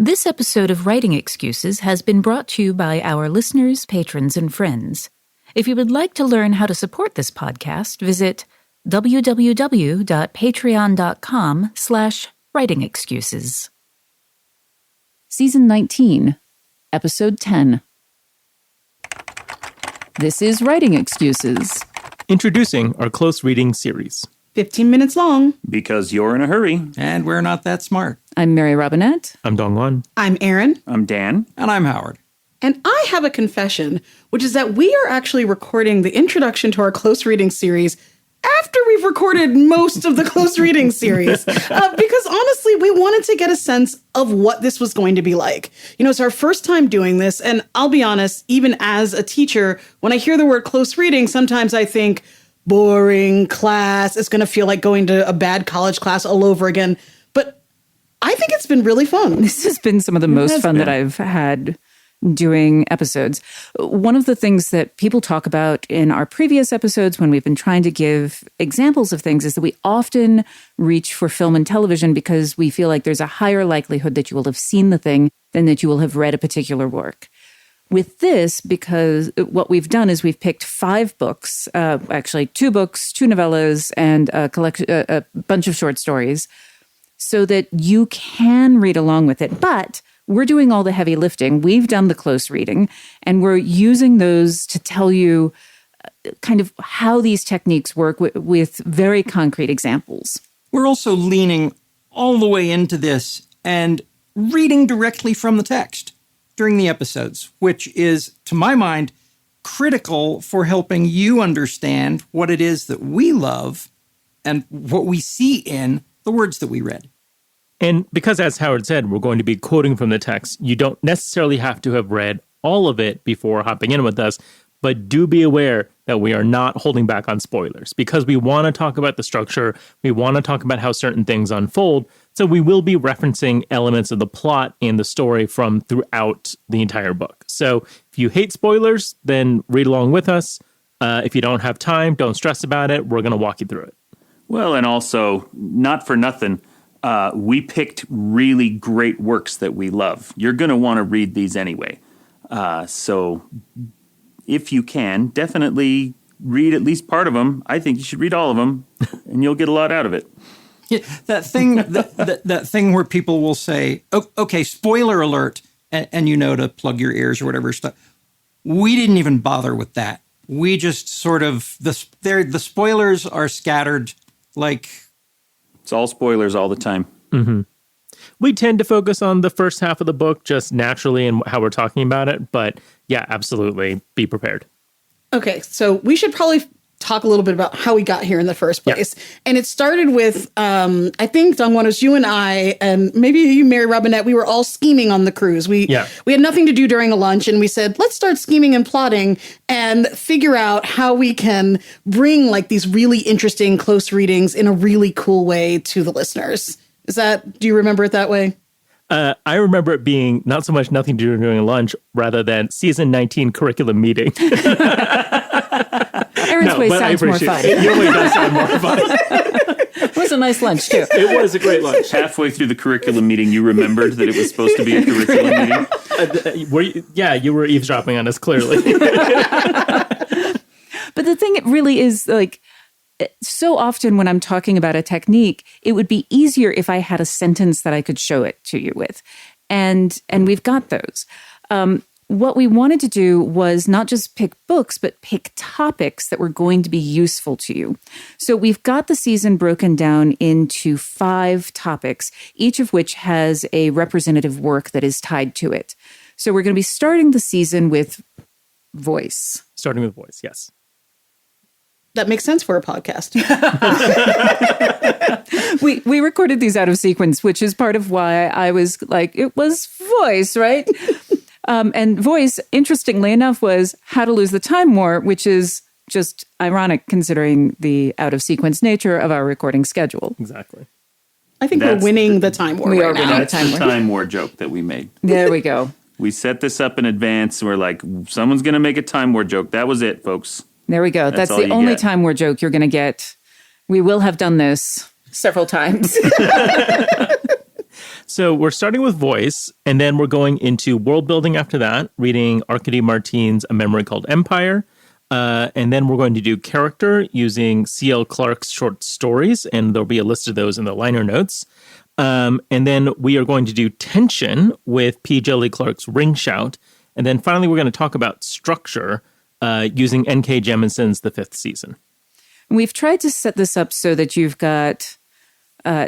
This episode of Writing Excuses has been brought to you by our listeners, patrons, and friends. If you would like to learn how to support this podcast, visit www.patreon.com/writingexcuses. Season 19, Episode 10. This is Writing Excuses. Introducing our close reading series. 15 minutes long. Because you're in a hurry. And we're not that smart. I'm Mary Robinette. I'm Dongwon. I'm Erin. I'm Dan. And I'm Howard. And I have a confession, which is that we are actually recording the introduction to our close reading series after we've recorded most of the close reading series. Because honestly, we wanted to get a sense of what this was going to be like. You know, it's our first time doing this. And I'll be honest, even as a teacher, when I hear the word close reading, sometimes I think boring class. It's going to feel like going to a bad college class all over again. But I think it's been really fun. This has been some of the most fun that I've had doing episodes. One of the things that people talk about in our previous episodes when we've been trying to give examples of things is that we often reach for film and television because we feel like there's a higher likelihood that you will have seen the thing than that you will have read a particular work. With this, because what we've done is we've picked 5 books, actually 2 books, 2 novellas, and a bunch of short stories, so that you can read along with it. But we're doing all the heavy lifting. We've done the close reading, and we're using those to tell you kind of how these techniques work with very concrete examples. We're also leaning all the way into this and reading directly from the text during the episodes, which is, to my mind, critical for helping you understand what it is that we love and what we see in the words that we read. And because, as Howard said, we're going to be quoting from the text, you don't necessarily have to have read all of it before hopping in with us, but do be aware that we are not holding back on spoilers because we want to talk about the structure. We want to talk about how certain things unfold. So we will be referencing elements of the plot and the story from throughout the entire book. So if you hate spoilers, then read along with us. If you don't have time, don't stress about it. We're going to walk you through it. Well, and also, not for nothing, we picked really great works that we love. You're going to want to read these anyway. So if you can, definitely read at least part of them. I think you should read all of them, and you'll get a lot out of it. Yeah, that thing that thing where people will say, oh, okay, spoiler alert, and you know to plug your ears or whatever stuff. We didn't even bother with that. We just sort of, the spoilers are scattered like... It's all spoilers all the time. Mm-hmm. We tend to focus on the first half of the book just naturally and how we're talking about it. But yeah, absolutely. Be prepared. Okay, so we should probably talk a little bit about how we got here in the first place. Yeah. And it started with, I think, Dongwon, it was you and I, and maybe you, Mary Robinette, we were all scheming on the cruise. We had nothing to do during a lunch, and we said, let's start scheming and plotting and figure out how we can bring like these really interesting close readings in a really cool way to the listeners. Do you remember it that way? I remember it being not so much nothing to do during lunch, rather than season 19 curriculum meeting. Erin's way sounds more fun. Your way does sound more fun. It was a nice lunch, too. It was a great lunch. Halfway through the curriculum meeting, you remembered that it was supposed to be a curriculum meeting? You were eavesdropping on us, clearly. But the thing it really is, like, so often when I'm talking about a technique, it would be easier if I had a sentence that I could show it to you with. And we've got those. What we wanted to do was not just pick books, but pick topics that were going to be useful to you. So we've got the season broken down into 5 topics, each of which has a representative work that is tied to it. So we're going to be starting the season with voice. Starting with voice, yes. That makes sense for a podcast. We recorded these out of sequence, which is part of why I was like, it was voice, right? And voice, interestingly enough, was How to Lose the Time War, which is just ironic considering the out-of-sequence nature of our recording schedule. Exactly. I think we're winning the time war. We are winning the time war joke that we made. There we go. We set this up in advance. We're like, someone's going to make a time war joke. That was it, folks. There we go. That's the only time war joke you're going to get. We will have done this several times. So we're starting with voice, and then we're going into world building after that, reading Arkady Martine's A Memory Called Empire. And then we're going to do character using C.L. Clarke's short stories, and there'll be a list of those in the liner notes. And then we are going to do tension with P. Djeli Clarke's Ring Shout. And then finally, we're going to talk about structure using N.K. Jemison's The Fifth Season. We've tried to set this up so that you've got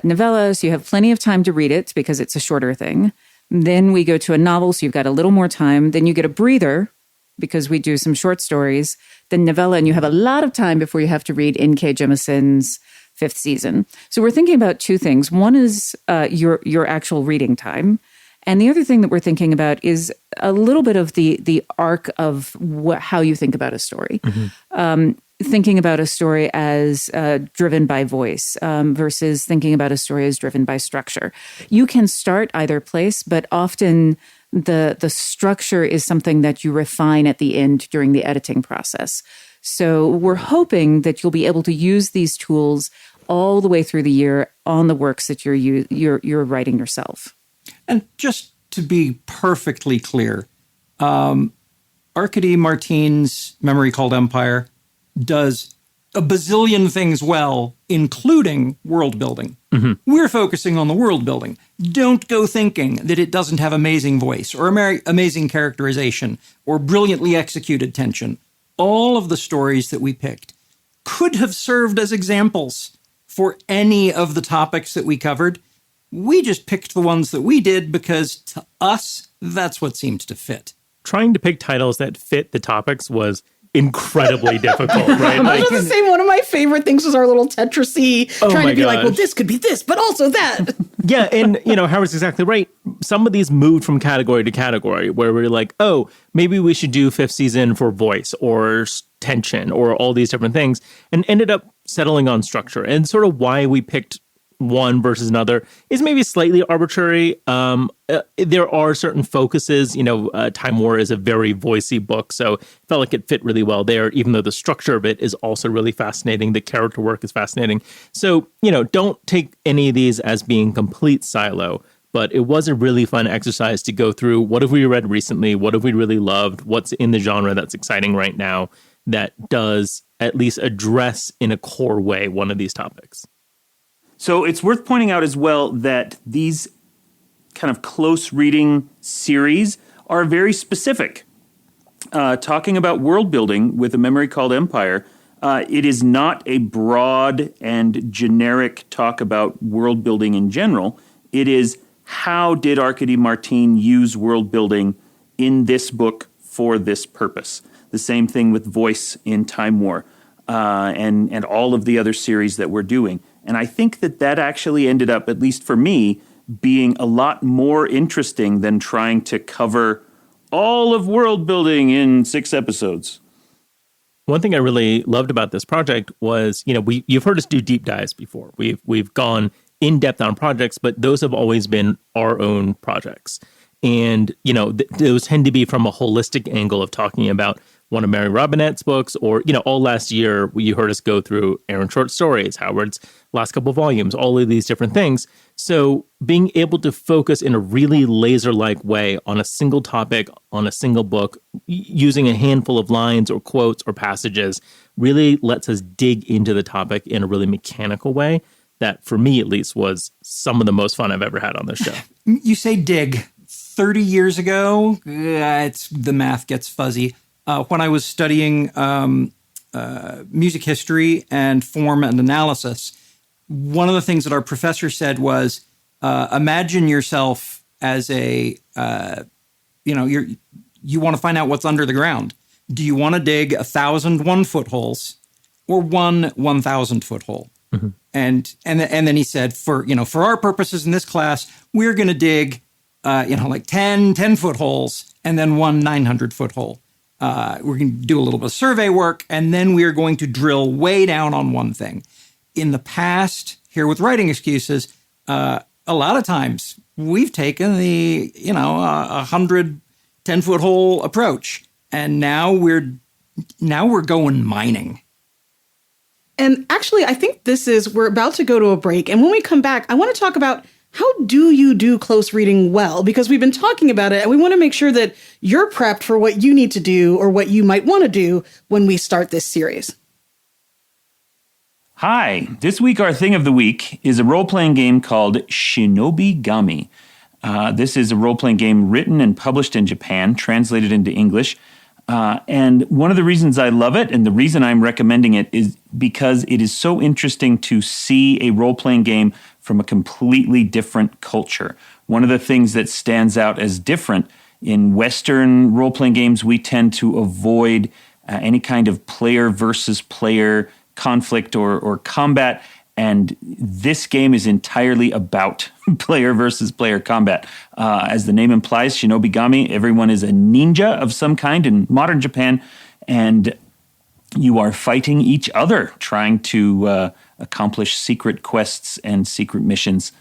novella, so you have plenty of time to read it because it's a shorter thing. Then we go to a novel, so you've got a little more time. Then you get a breather because we do some short stories. Then novella, and you have a lot of time before you have to read N.K. Jemison's Fifth Season. So we're thinking about two things. One is your actual reading time. And the other thing that we're thinking about is a little bit of the arc of how you think about a story. Mm-hmm. Thinking about a story as driven by voice versus thinking about a story as driven by structure. You can start either place, but often the structure is something that you refine at the end during the editing process. So we're hoping that you'll be able to use these tools all the way through the year on the works that you're writing yourself. And just to be perfectly clear, Arkady Martine's Memory Called Empire does a bazillion things well, including world building. Mm-hmm. We're focusing on the world building. Don't go thinking that it doesn't have amazing voice or amazing characterization or brilliantly executed tension. All of the stories that we picked could have served as examples for any of the topics that we covered. We just picked the ones that we did because to us, that's what seemed to fit. Trying to pick titles that fit the topics was incredibly difficult, right? I was going to say, one of my favorite things was our little Tetris-y trying to be like, well, this could be this, but also that. Yeah, and, Howard's exactly right. Some of these moved from category to category where we're like, oh, maybe we should do Fifth Season for voice or tension or all these different things, and ended up settling on structure. And sort of why we picked one versus another is maybe slightly arbitrary. There are certain focuses. Time War is a very voicey book, so it felt like it fit really well there, even though the structure of it is also really fascinating. The character work is fascinating. So, don't take any of these as being complete silo, but it was a really fun exercise to go through. What have we read recently? What have we really loved? What's in the genre that's exciting right now that does at least address in a core way one of these topics? So it's worth pointing out as well that these kind of close reading series are very specific. Talking about world building with A Memory Called Empire, it is not a broad and generic talk about world building in general. It is how did Arkady Martine use world building in this book for this purpose. The same thing with voice in Time War and all of the other series that we're doing. And I think that actually ended up, at least for me, being a lot more interesting than trying to cover all of world building in 6 episodes. One thing I really loved about this project was, you've heard us do deep dives before. We've gone in depth on projects, but those have always been our own projects. And, those tend to be from a holistic angle of talking about one of Mary Robinette's books, or, all last year you heard us go through Aaron's short stories, Howard's last couple volumes, all of these different things. So being able to focus in a really laser-like way on a single topic, on a single book, using a handful of lines or quotes or passages really lets us dig into the topic in a really mechanical way that, for me at least, was some of the most fun I've ever had on this show. You say dig. 30 years ago, the math gets fuzzy. When I was studying music history and form and analysis, one of the things that our professor said was, imagine yourself as you want to find out what's under the ground. Do you want to dig 1,000 1-foot holes or 1,000 foot hole? Mm-hmm. And then he said, for our purposes in this class, we're going to dig, like 10 foot holes and then 1 900 foot hole. We're going to do a little bit of survey work, and then we are going to drill way down on one thing. In the past, here with Writing Excuses, a lot of times we've taken the 100 10-foot hole approach, and now we're going mining. And actually, I think we're about to go to a break, and when we come back, I want to talk about how do you do close reading well? Because we've been talking about it and we want to make sure that you're prepped for what you need to do or what you might want to do when we start this series. Hi, this week our thing of the week is a role-playing game called Shinobi Gami. This is a role-playing game written and published in Japan, translated into English. And one of the reasons I love it and the reason I'm recommending it is because it is so interesting to see a role-playing game from a completely different culture. One of the things that stands out as different in Western role-playing games, we tend to avoid any kind of player versus player conflict or combat, and this game is entirely about player versus player combat. As the name implies, Shinobi Gami, everyone is a ninja of some kind in modern Japan, and you are fighting each other, trying to accomplish secret quests and secret missions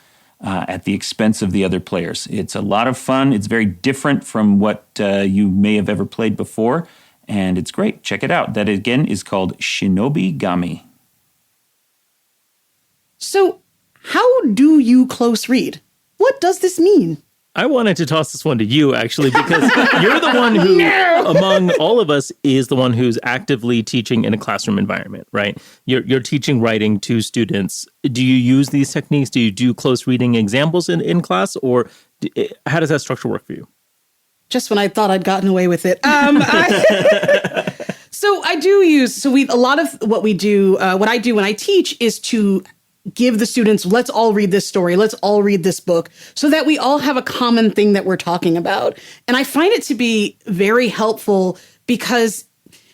at the expense of the other players. It's a lot of fun. It's very different from what you may have ever played before, and it's great. Check it out. That, again, is called Shinobi Gami. So, how do you close read? What does this mean? I wanted to toss this one to you, actually, because you're the one who, among all of us, is the one who's actively teaching in a classroom environment, right? You're teaching writing to students. Do you use these techniques? Do you do close reading examples in class? Or how does that structure work for you? Just when I thought I'd gotten away with it. So I do use, a lot of what we do, what I do when I teach is to give the students, let's all read this story, let's all read this book, so that we all have a common thing that we're talking about. And I find it to be very helpful because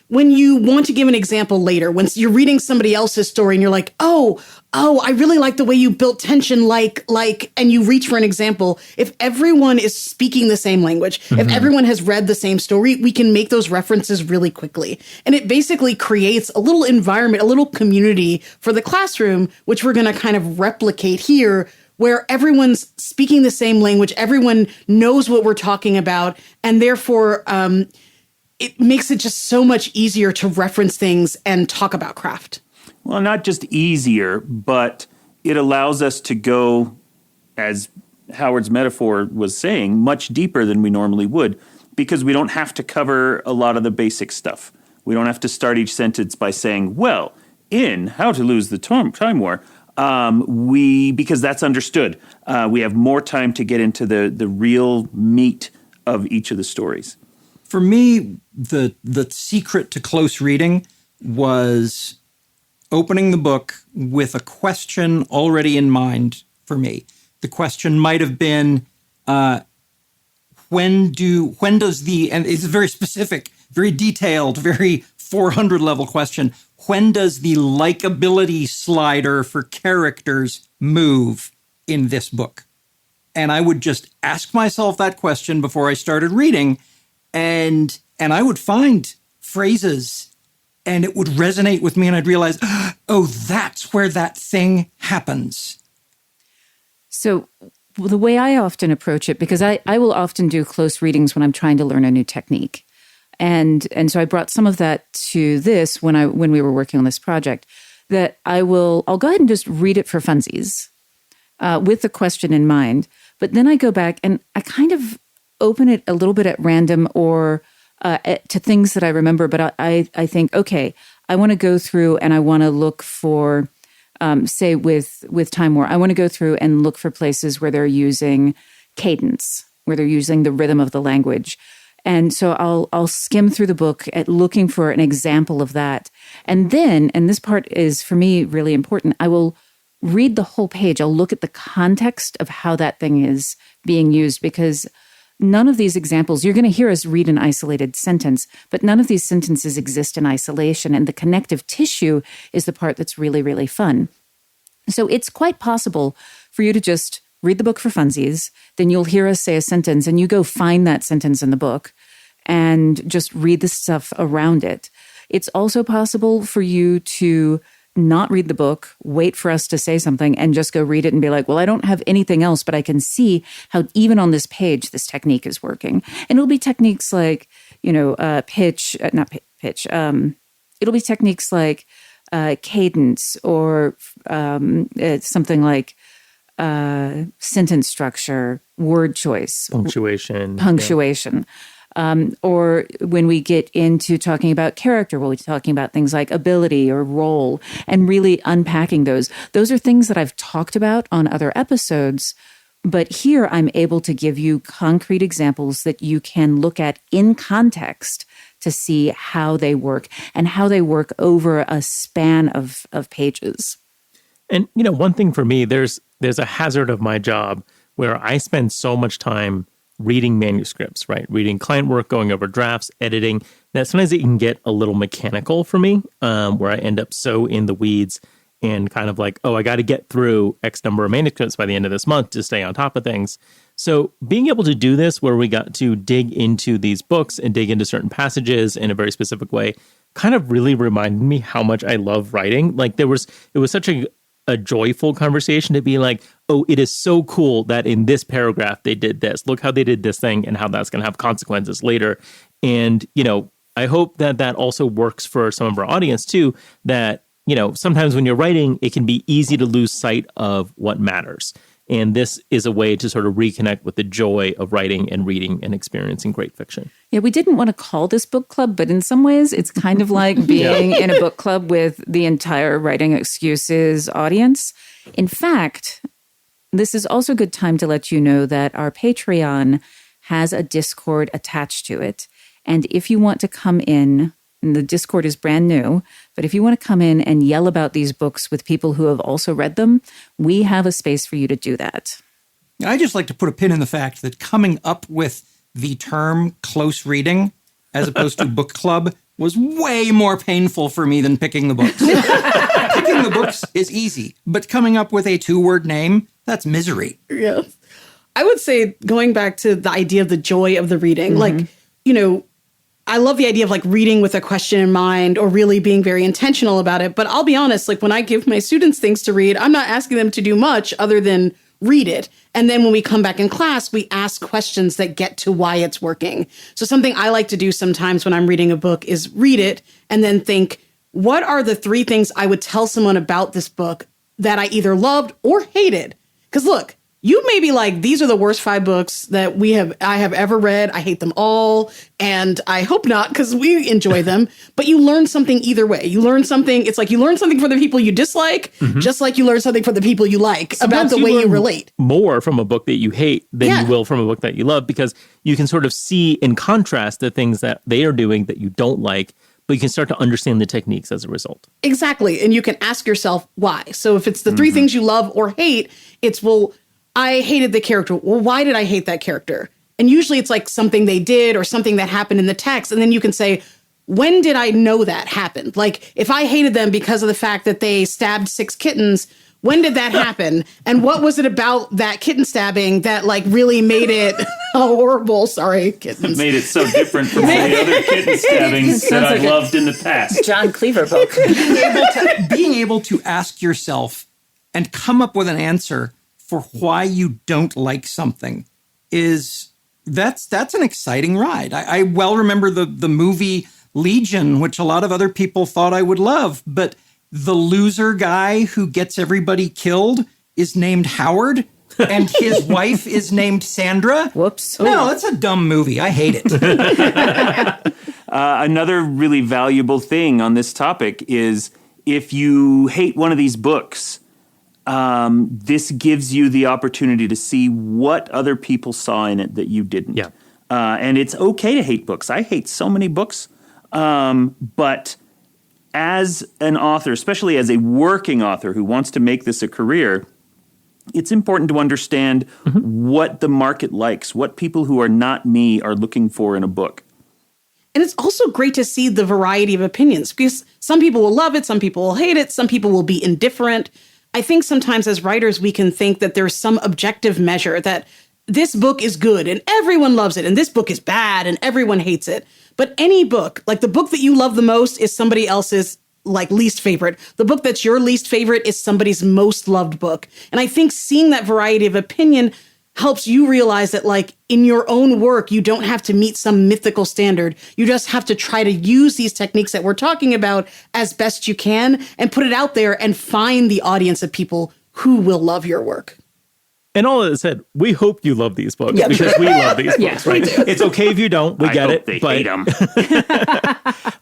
when you want to give an example later, when you're reading somebody else's story and you're like, oh, I really like the way you built tension, and you reach for an example. If everyone is speaking the same language, if everyone has read the same story, we can make those references really quickly. And it basically creates a little environment, a little community for the classroom, which we're going to kind of replicate here, where everyone's speaking the same language, everyone knows what we're talking about, and therefore it makes it just so much easier to reference things and talk about craft. Well, not just easier, but it allows us to go, as Howard's metaphor was saying, much deeper than we normally would, because we don't have to cover a lot of the basic stuff. We don't have to start each sentence by saying, well, in How to Lose the Time War, because that's understood. We have more time to get into the real meat of each of the stories. For me, the secret to close reading was opening the book with a question already in mind for me. The question might have been, when does the, and it's a very specific, very detailed, very 400 level question, when does the likability slider for characters move in this book? And I would just ask myself that question before I started reading, and I would find phrases and it would resonate with me, and I'd realize, oh, that's where that thing happens. So the way I often approach it, because I will often do close readings when I'm trying to learn a new technique. And so I brought some of that to this when we were working on this project, that I'll go ahead and just read it for funsies with the question in mind. But then I go back and I kind of open it a little bit at random or to things that I remember, but I think, okay, I want to go through and I want to look for, say with Time War, I want to go through and look for places where they're using cadence, where they're using the rhythm of the language. And so I'll skim through the book at looking for an example of that. And then, and this part is for me really important, I will read the whole page. I'll look at the context of how that thing is being used, because none of these examples, you're going to hear us read an isolated sentence, but none of these sentences exist in isolation. And the connective tissue is the part that's really, really fun. So it's quite possible for you to just read the book for funsies, then you'll hear us say a sentence and you go find that sentence in the book and just read the stuff around it. It's also possible for you to not read the book, wait for us to say something, and just go read it and be like, well, I don't have anything else, but I can see how even on this page, this technique is working. And it'll be techniques like, it'll be techniques like cadence or something like sentence structure, word choice, Punctuation. Or when we get into talking about character, we'll be talking about things like ability or role and really unpacking those. Those are things that I've talked about on other episodes. But here I'm able to give you concrete examples that you can look at in context to see how they work and how they work over a span of pages. And, one thing for me, there's a hazard of my job where I spend so much time reading manuscripts, right? Reading client work, going over drafts, editing, that sometimes it can get a little mechanical for me, where I end up so in the weeds and kind of like, I got to get through X number of manuscripts by the end of this month to stay on top of things. So being able to do this, where we got to dig into these books and dig into certain passages in a very specific way, kind of really reminded me how much I love writing. Like it was such a joyful conversation to be like, it is so cool that in this paragraph they did this. Look how they did this thing and how that's going to have consequences later. And, I hope that also works for some of our audience too, that, sometimes when you're writing, it can be easy to lose sight of what matters. And this is a way to sort of reconnect with the joy of writing and reading and experiencing great fiction. Yeah, we didn't want to call this book club, but in some ways it's kind of like being in a book club with the entire Writing Excuses audience. In fact, this is also a good time to let you know that our Patreon has a Discord attached to it. And if you want to come in, and the Discord is brand new, but if you want to come in and yell about these books with people who have also read them, we have a space for you to do that. I just like to put a pin in the fact that coming up with the term close reading as opposed to book club was way more painful for me than picking the books. Picking the books is easy, but coming up with a 2-word name, that's misery. Yeah. I would say, going back to the idea of the joy of the reading, I love the idea of reading with a question in mind or really being very intentional about it. But I'll be honest, when I give my students things to read, I'm not asking them to do much other than read it. And then when we come back in class, we ask questions that get to why it's working. So something I like to do sometimes when I'm reading a book is read it and then think, what are the 3 things I would tell someone about this book that I either loved or hated? Because look, you may be like, these are the worst 5 books that I have ever read. I hate them all. And I hope not, because we enjoy them. But you learn something either way. You learn something. It's like you learn something from the people you dislike, just like you learn something from the people you like about the way you relate. More from a book that you hate than you will from a book that you love, because you can sort of see in contrast the things that they are doing that you don't like, but you can start to understand the techniques as a result. Exactly. And you can ask yourself why. So if it's the 3 things you love or hate, it's, I hated the character. Well, why did I hate that character? And usually it's something they did or something that happened in the text. And then you can say, when did I know that happened? If I hated them because of the fact that they stabbed 6 kittens, when did that happen? And what was it about that kitten stabbing that really made it horrible? Sorry, kittens. Made it so different from all the other kitten stabbings that I loved in the past. John Cleaver book. Being able to ask yourself and come up with an answer for why you don't like something that's an exciting ride. I well remember the movie Legion, which a lot of other people thought I would love, but the loser guy who gets everybody killed is named Howard, and his wife is named Sandra. Whoops. No, that's a dumb movie. I hate it. Another really valuable thing on this topic is if you hate one of these books, this gives you the opportunity to see what other people saw in it that you didn't. Yeah. And it's okay to hate books. I hate so many books. But as an author, especially as a working author who wants to make this a career, it's important to understand what the market likes, what people who are not me are looking for in a book. And it's also great to see the variety of opinions, because some people will love it, some people will hate it, some people will be indifferent. I think sometimes as writers, we can think that there's some objective measure that this book is good and everyone loves it, and this book is bad and everyone hates it. But any book, the book that you love the most is somebody else's least favorite. The book that's your least favorite is somebody's most loved book. And I think seeing that variety of opinion helps you realize that in your own work, you don't have to meet some mythical standard. You just have to try to use these techniques that we're talking about as best you can and put it out there and find the audience of people who will love your work. And all that said, we hope you love these books because we love these books, right? It's okay if you don't. We get it. They hate them.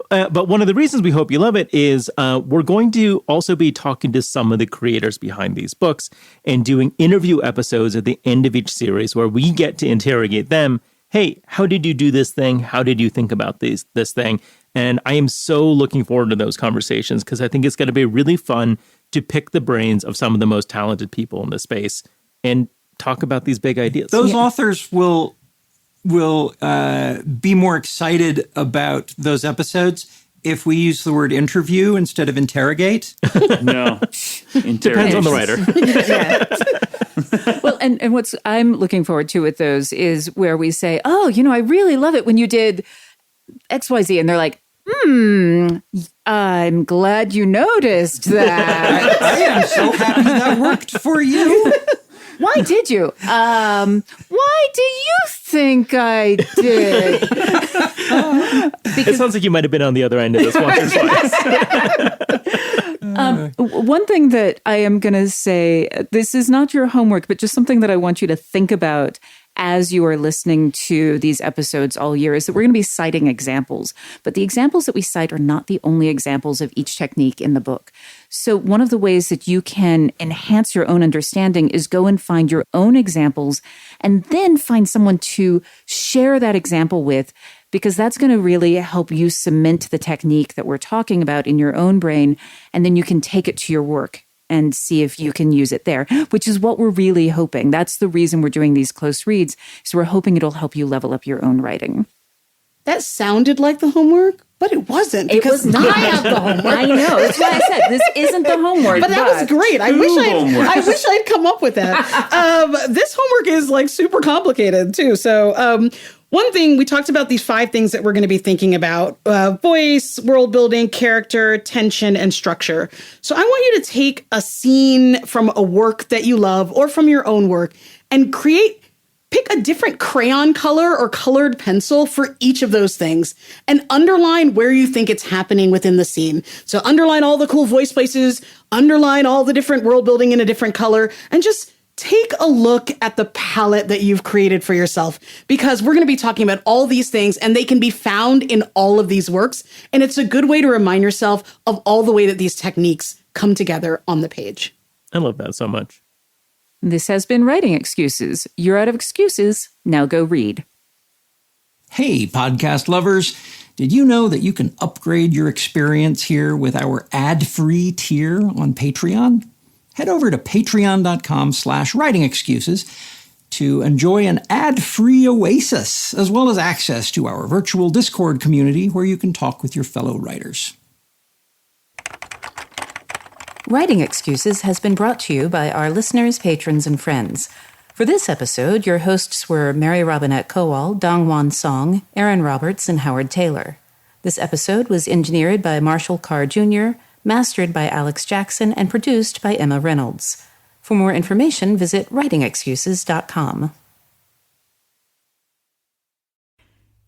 But one of the reasons we hope you love it is we're going to also be talking to some of the creators behind these books and doing interview episodes at the end of each series where we get to interrogate them. Hey, how did you do this thing? How did you think about this thing? And I am so looking forward to those conversations because I think it's going to be really fun to pick the brains of some of the most talented people in this space and talk about these big ideas. Those authors will be more excited about those episodes if we use the word interview instead of interrogate. No. Depends on the writer. Well, and what's I'm looking forward to with those is where we say, oh, I really love it when you did XYZ. And they're like, I'm glad you noticed that. I am so happy that worked for you. Why did you? Why do you think I did? It sounds like you might have been on the other end of this once or twice. One thing that I am going to say, this is not your homework, but just something that I want you to think about as you are listening to these episodes all year is that we're going to be citing examples. But the examples that we cite are not the only examples of each technique in the book. So one of the ways that you can enhance your own understanding is go and find your own examples and then find someone to share that example with, because that's going to really help you cement the technique that we're talking about in your own brain. And then you can take it to your work and see if you can use it there, which is what we're really hoping. That's the reason we're doing these close reads. So we're hoping it'll help you level up your own writing. That sounded like the homework, but it wasn't. It was not. I have the homework. I know. That's why I said this isn't the homework. But that was great. I wish I'd come up with that. This homework is like super complicated too. So one thing, we talked about these 5 things that we're going to be thinking about: voice, world building, character, tension, and structure. So I want you to take a scene from a work that you love or from your own work and pick a different crayon color or colored pencil for each of those things and underline where you think it's happening within the scene. So underline all the cool voice places, underline all the different world building in a different color, and just take a look at the palette that you've created for yourself, because we're going to be talking about all these things and they can be found in all of these works. And it's a good way to remind yourself of all the way that these techniques come together on the page. I love that so much. This has been Writing Excuses. You're out of excuses. Now go read. Hey, podcast lovers. Did you know that you can upgrade your experience here with our ad-free tier on Patreon? Head over to patreon.com/writingexcuses to enjoy an ad-free oasis, as well as access to our virtual Discord community where you can talk with your fellow writers. Writing Excuses has been brought to you by our listeners, patrons, and friends. For this episode, your hosts were Mary Robinette Kowal, Dongwon Song, Aaron Roberts, and Howard Taylor. This episode was engineered by Marshall Carr Jr., mastered by Alex Jackson, and produced by Emma Reynolds. For more information, visit writingexcuses.com.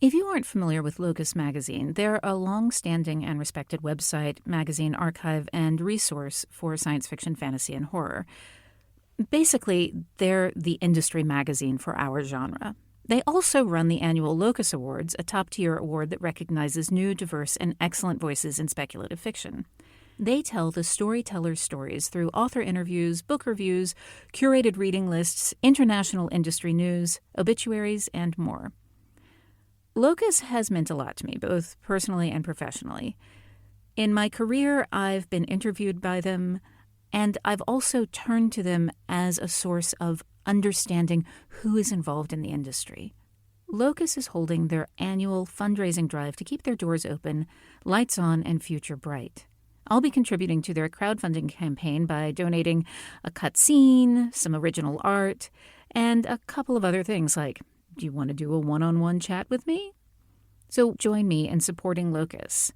If you aren't familiar with Locus Magazine, they're a long-standing and respected website, magazine archive, and resource for science fiction, fantasy, and horror. Basically, they're the industry magazine for our genre. They also run the annual Locus Awards, a top-tier award that recognizes new, diverse, and excellent voices in speculative fiction. They tell the storyteller's stories through author interviews, book reviews, curated reading lists, international industry news, obituaries, and more. Locus has meant a lot to me, both personally and professionally. In my career, I've been interviewed by them, and I've also turned to them as a source of understanding who is involved in the industry. Locus is holding their annual fundraising drive to keep their doors open, lights on, and future bright. I'll be contributing to their crowdfunding campaign by donating a cut scene, some original art, and a couple of other things like, do you want to do a one-on-one chat with me? So join me in supporting Locus.